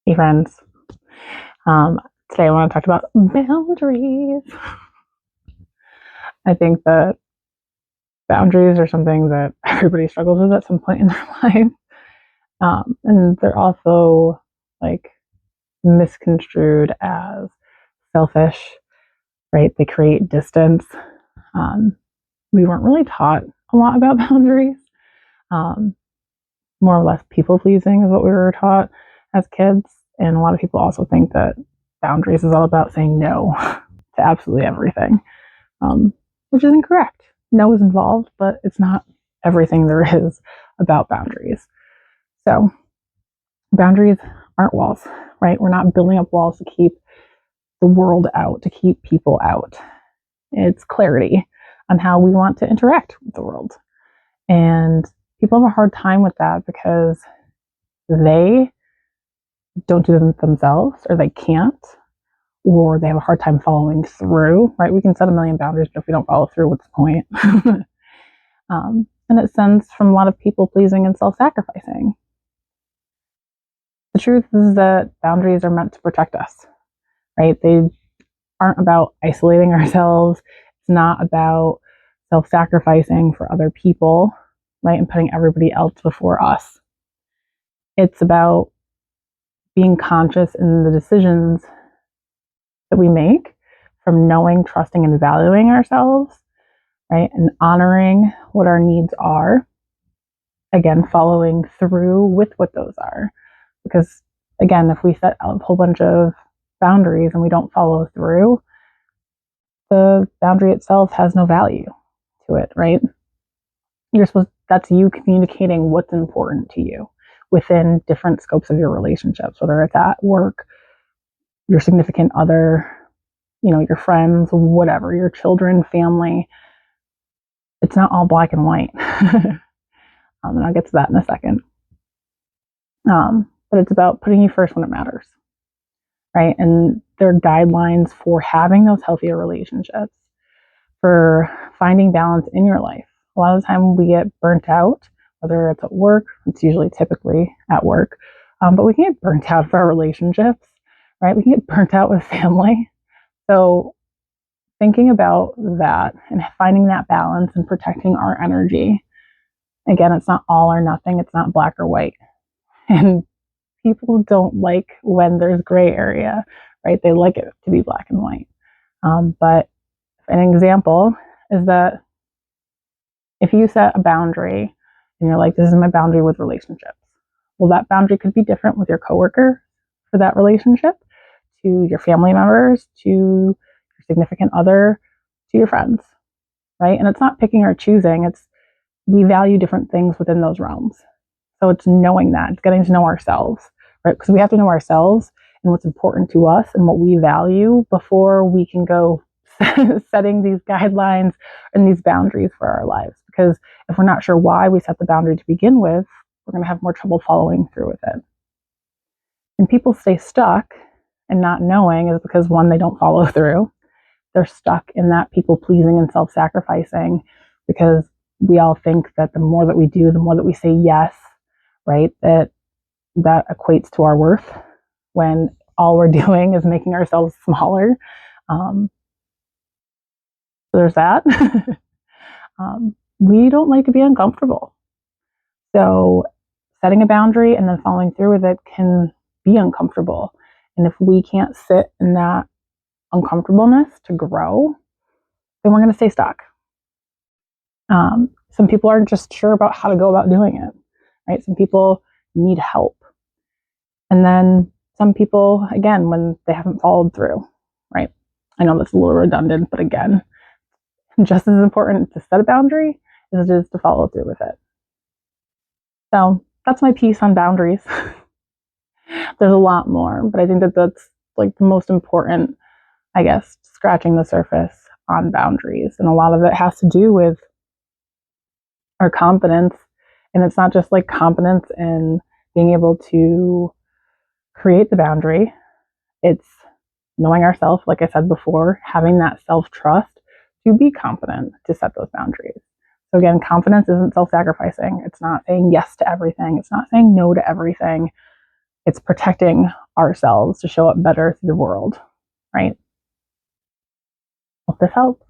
Hey friends. Today I want to talk about boundaries. I think that boundaries are something that everybody struggles with at some point in their life. And they're also like misconstrued as selfish, right? They create distance. Um, we weren't really taught a lot about boundaries. Um, More or less people pleasing is what we were taught as kids. And a lot of people also think that boundaries is all about saying no to absolutely everything, which is incorrect. No is involved, but it's not everything there is about boundaries. So, boundaries aren't walls, right? We're not building up walls to keep the world out, to keep people out. It's clarity on how we want to interact with the world. And people have a hard time with that because they don't do them themselves, or they can't, or they have a hard time following through, right? We can set a million boundaries, but if we don't follow through, what's the point? And it stems from a lot of people pleasing and self-sacrificing. The truth is that boundaries are meant to protect us, right? They aren't about isolating ourselves. It's not about self-sacrificing for other people, right? And putting everybody else before us. It's about being conscious in the decisions that we make, from knowing, trusting, and valuing ourselves, right? And honoring what our needs are. Again, following through with what those are. Because again, if we set a whole bunch of boundaries and we don't follow through, the boundary itself has no value to it, right? That's you communicating what's important to you within different scopes of your relationships, whether it's at work, your significant other, your friends, whatever, your children, family. It's not all black and white. And I'll get to that in a second. But it's about putting you first when it matters, right? And there are guidelines for having those healthier relationships, for finding balance in your life. A lot of the time we get burnt out, whether it's at work, it's usually typically at work, but we can get burnt out for our relationships, right? We can get burnt out with family. So thinking about that and finding that balance and protecting our energy. Again, it's not all or nothing. It's not black or white. And people don't like when there's gray area, right? They like it to be black and white. But an example is that if you set a boundary and you're like, this is my boundary with relationships. Well, that boundary could be different with your coworker for that relationship, to your family members, to your significant other, to your friends, right? And it's not picking or choosing. It's we value different things within those realms. So it's knowing that, it's getting to know ourselves, right? Because we have to know ourselves and what's important to us and what we value before we can go setting these guidelines and these boundaries for our lives. Because if we're not sure why we set the boundary to begin with, we're going to have more trouble following through with it. And people stay stuck and not knowing is because, one, they don't follow through. They're stuck in that people pleasing and self-sacrificing because we all think that the more that we do, the more that we say yes, right, that equates to our worth, when all we're doing is making ourselves smaller. So there's that. We don't like to be uncomfortable. So setting a boundary and then following through with it can be uncomfortable. And if we can't sit in that uncomfortableness to grow, then we're going to stay stuck. Some people aren't just sure about how to go about doing it, right? Some people need help. And then some people, again, when they haven't followed through, right? I know that's a little redundant, but again, just as important to set a boundary as it is to follow through with it. So that's my piece on boundaries. There's a lot more, but I think that that's like the most important, I guess, scratching the surface on boundaries. And a lot of it has to do with our confidence. And it's not just like confidence in being able to create the boundary. It's knowing ourselves, like I said before, having that self-trust to be confident to set those boundaries. So again, confidence isn't self-sacrificing. It's not saying yes to everything. It's not saying no to everything. It's protecting ourselves to show up better through the world, right? Hope this helps.